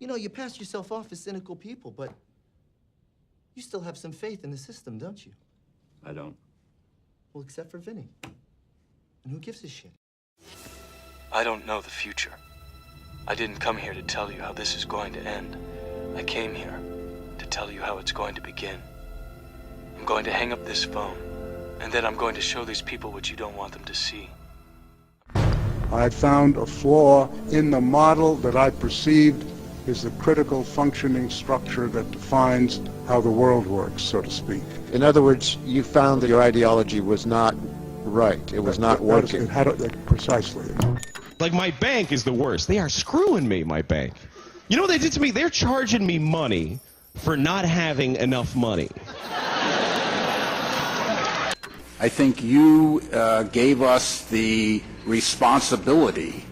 You know, you pass yourself off as cynical people, but you still have some faith in the system, don't you? I don't. Well, except for Vinny. And who gives a shit? I don't know the future. I didn't come here to tell you how this is going to end. I came here to tell you how it's going to begin. I'm going to hang up this phone, and then I'm going to show these people what you don't want them to see. I found a flaw in the model that I perceived is the critical functioning structure that defines how the world works, so to speak. In other words, you found that your ideology was not right. It was not working. Precisely. Like, my bank is the worst. They are screwing me, my bank. You know what they did to me? They're charging me money for not having enough money. I think you gave us the responsibility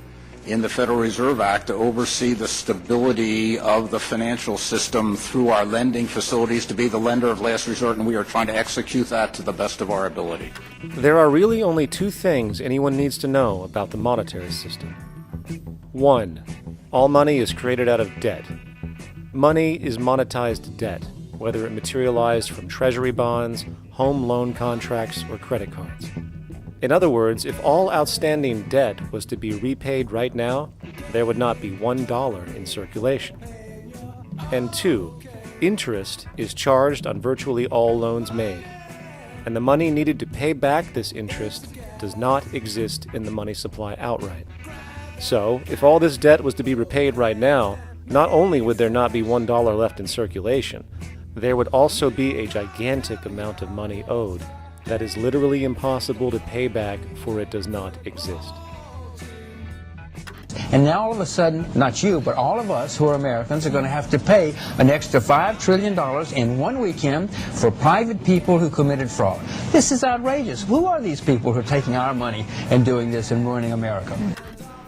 in the Federal Reserve Act to oversee the stability of the financial system through our lending facilities, to be the lender of last resort, and we are trying to execute that to the best of our ability. There are really only two things anyone needs to know about the monetary system. One, all money is created out of debt. Money is monetized debt, whether it materialized from treasury bonds, home loan contracts, or credit cards. In other words, if all outstanding debt was to be repaid right now, there would not be $1 in circulation. And two, interest is charged on virtually all loans made, and the money needed to pay back this interest does not exist in the money supply outright. So, if all this debt was to be repaid right now, not only would there not be $1 left in circulation, there would also be a gigantic amount of money owed that is literally impossible to pay back, for it does not exist. And now all of a sudden, not you, but all of us who are Americans are going to have to pay an extra $5 trillion in one weekend for private people who committed fraud. This is outrageous. Who are these people who are taking our money and doing this and ruining America?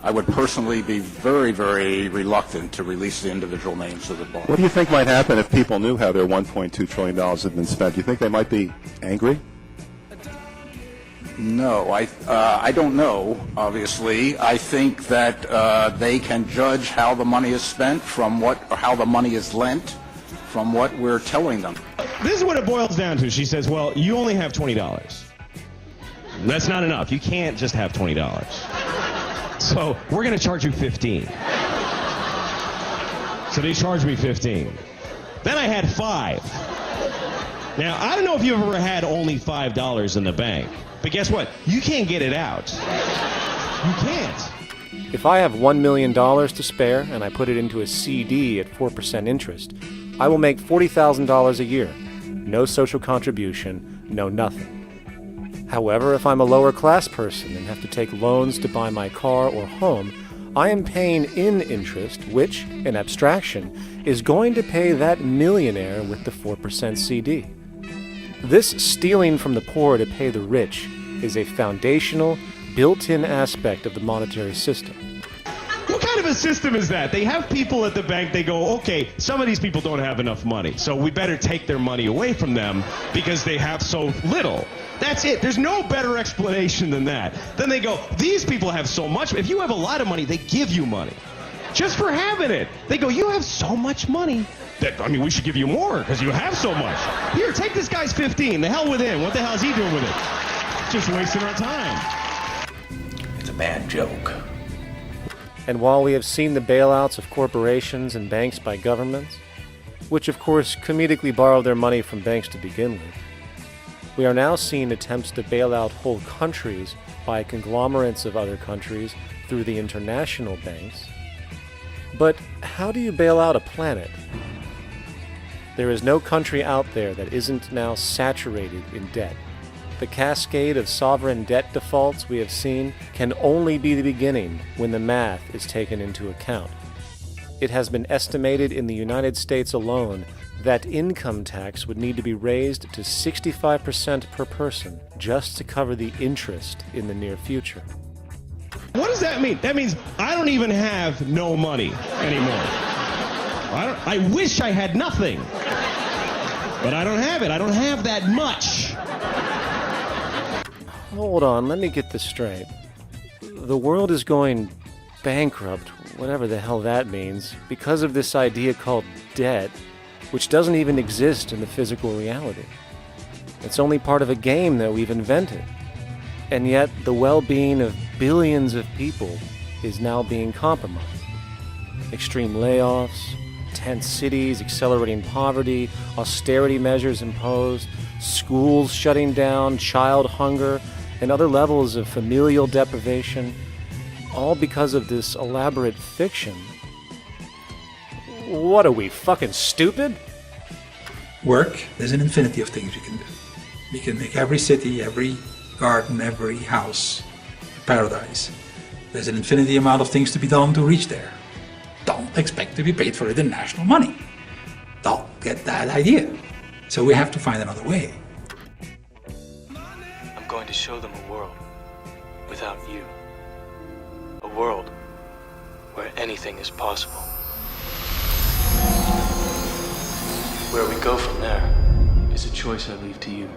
I would personally be very, very reluctant to release the individual names of the bar. What do you think might happen if people knew how their $1.2 trillion had been spent? Do you think they might be angry? No, I don't know, obviously. I think that they can judge how the money is spent from or how the money is lent from what we're telling them. This is what it boils down to. She says, well, you only have $20. That's not enough. You can't just have $20. So we're going to charge you $15. So they charged me $15. Then I had $5. Now, I don't know if you've ever had only $5 in the bank, but guess what? You can't get it out. You can't. If I have $1 million to spare and I put it into a CD at 4% interest, I will make $40,000 a year. No social contribution, no nothing. However, if I'm a lower class person and have to take loans to buy my car or home, I am paying in interest, which, in abstraction, is going to pay that millionaire with the 4% CD. This stealing from the poor to pay the rich is a foundational, built-in aspect of the monetary system. What kind of a system is that? They have people at the bank, they go, okay, some of these people don't have enough money, so we better take their money away from them because they have so little. That's it. There's no better explanation than that. Then they go, these people have so much. If you have a lot of money, they give you money. Just for having it. They go, you have so much money. We should give you more because you have so much. Here, take this guy's 15. The hell with him. What the hell is he doing with it? Just wasting our time. It's a bad joke. And while we have seen the bailouts of corporations and banks by governments, which of course comedically borrowed their money from banks to begin with, we are now seeing attempts to bail out whole countries by conglomerates of other countries through the international banks. But how do you bail out a planet? There is no country out there that isn't now saturated in debt. The cascade of sovereign debt defaults we have seen can only be the beginning when the math is taken into account. It has been estimated in the United States alone that income tax would need to be raised to 65% per person just to cover the interest in the near future. What does that mean? That means I don't even have no money anymore. I wish I had nothing. But I don't have it. I don't have that much. Hold on, let me get this straight. The world is going bankrupt, whatever the hell that means, because of this idea called debt, which doesn't even exist in the physical reality. It's only part of a game that we've invented. And yet, the well-being of billions of people is now being compromised. Extreme layoffs, tent cities, accelerating poverty, austerity measures imposed, schools shutting down, child hunger, and other levels of familial deprivation, all because of this elaborate fiction. What are we, fucking stupid? Work, there's an infinity of things we can do. We can make every city, every garden, every house a paradise. There's an infinity amount of things to be done to reach there. Don't expect to be paid for it in national money. Don't get that idea. So we have to find another way. I'm going to show them a world without you. A world where anything is possible. Where we go from there is a choice I leave to you.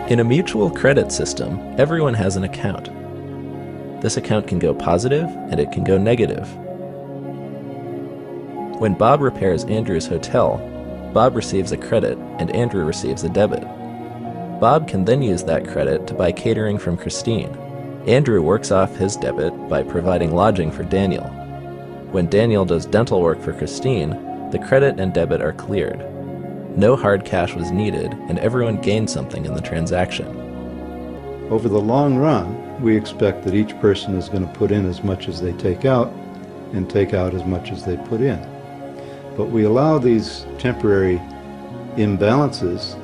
In a mutual credit system, everyone has an account. This account can go positive and it can go negative. When Bob repairs Andrew's hotel, Bob receives a credit and Andrew receives a debit. Bob can then use that credit to buy catering from Christine. Andrew works off his debit by providing lodging for Daniel. When Daniel does dental work for Christine, the credit and debit are cleared. No hard cash was needed, and everyone gained something in the transaction. Over the long run, we expect that each person is going to put in as much as they take out and take out as much as they put in. But we allow these temporary imbalances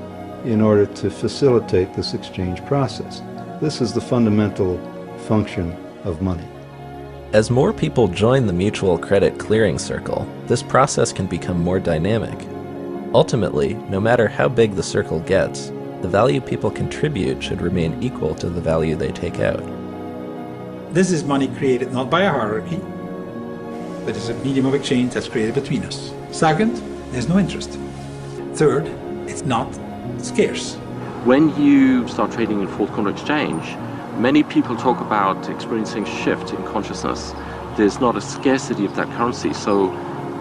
in order to facilitate this exchange process. This is the fundamental function of money. As more people join the mutual credit clearing circle, this process can become more dynamic. Ultimately, no matter how big the circle gets, the value people contribute should remain equal to the value they take out. This is money created not by a hierarchy, but is a medium of exchange that's created between us. Second, there's no interest. Third, it's not scarce. When you start trading in fourth quarter exchange, many people talk about experiencing a shift in consciousness. There's not a scarcity of that currency, so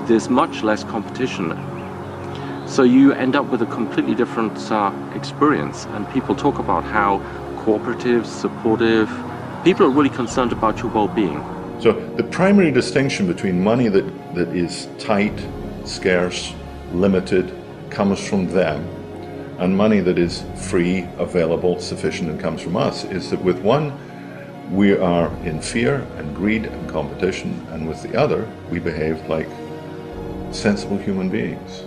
there's much less competition. So you end up with a completely different experience, and people talk about how cooperative, supportive, people are really concerned about your well-being. So the primary distinction between money that is tight, scarce, limited, comes from them, and money that is free, available, sufficient, and comes from us, is that with one, we are in fear and greed and competition, and with the other, we behave like sensible human beings.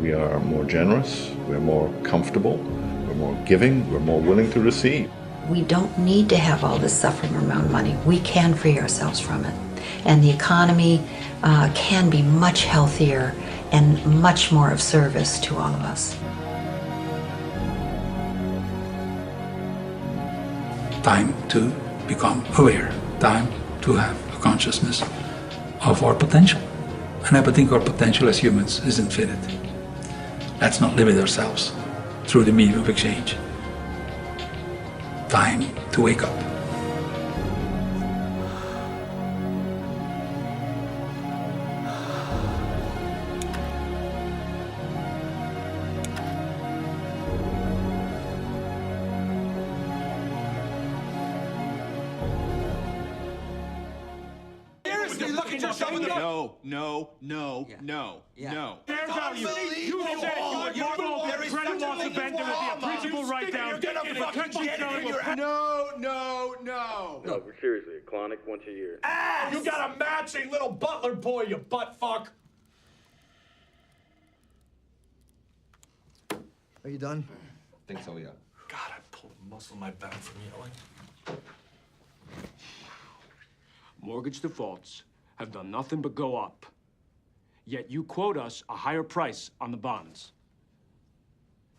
We are more generous, we're more comfortable, we're more giving, we're more willing to receive. We don't need to have all this suffering around money. We can free ourselves from it. And the economy can be much healthier and much more of service to all of us. Time to become aware. Time to have a consciousness of our potential. And I think our potential as humans is infinite. Let's not limit ourselves through the medium of exchange. Time to wake up. No. Fair value. You said you would mark off the credit loss event and would be a principal write-down. No, but seriously, a clonic once a year. You got a matching little butler boy, you butt fuck. Are you done? I think so, yeah. God, I pulled a muscle in my back from yelling. Mortgage defaults have done nothing but go up. Yet you quote us a higher price on the bonds.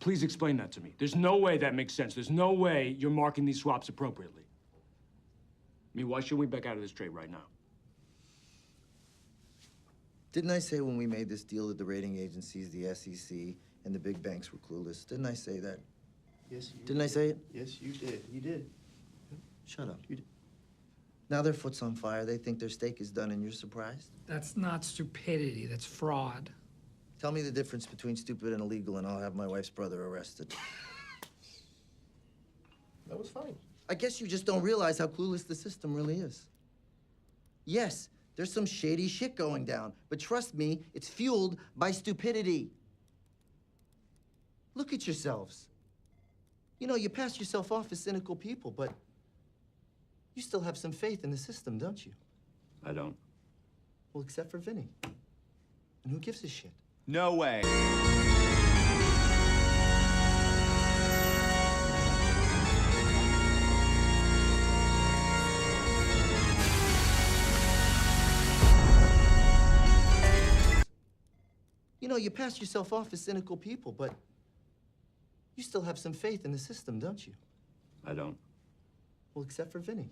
Please explain that to me. There's no way that makes sense. There's no way you're marking these swaps appropriately. I mean, why shouldn't we back out of this trade right now? Didn't I say when we made this deal that the rating agencies, the SEC, and the big banks were clueless? Didn't I say that? Yes, you Didn't I say it? Yes, you did. You did. Shut up. You did. Now their foot's on fire. They think their steak is done, and you're surprised? That's not stupidity, that's fraud. Tell me the difference between stupid and illegal, and I'll have my wife's brother arrested. That was funny. I guess you just don't realize how clueless the system really is. Yes, there's some shady shit going down, but trust me, it's fueled by stupidity. Look at yourselves. You know, you pass yourself off as cynical people, but you still have some faith in the system, don't you? I don't. Well, except for Vinny. And who gives a shit? No way. You know, you pass yourself off as cynical people, but you still have some faith in the system, don't you? I don't. Well, except for Vinny.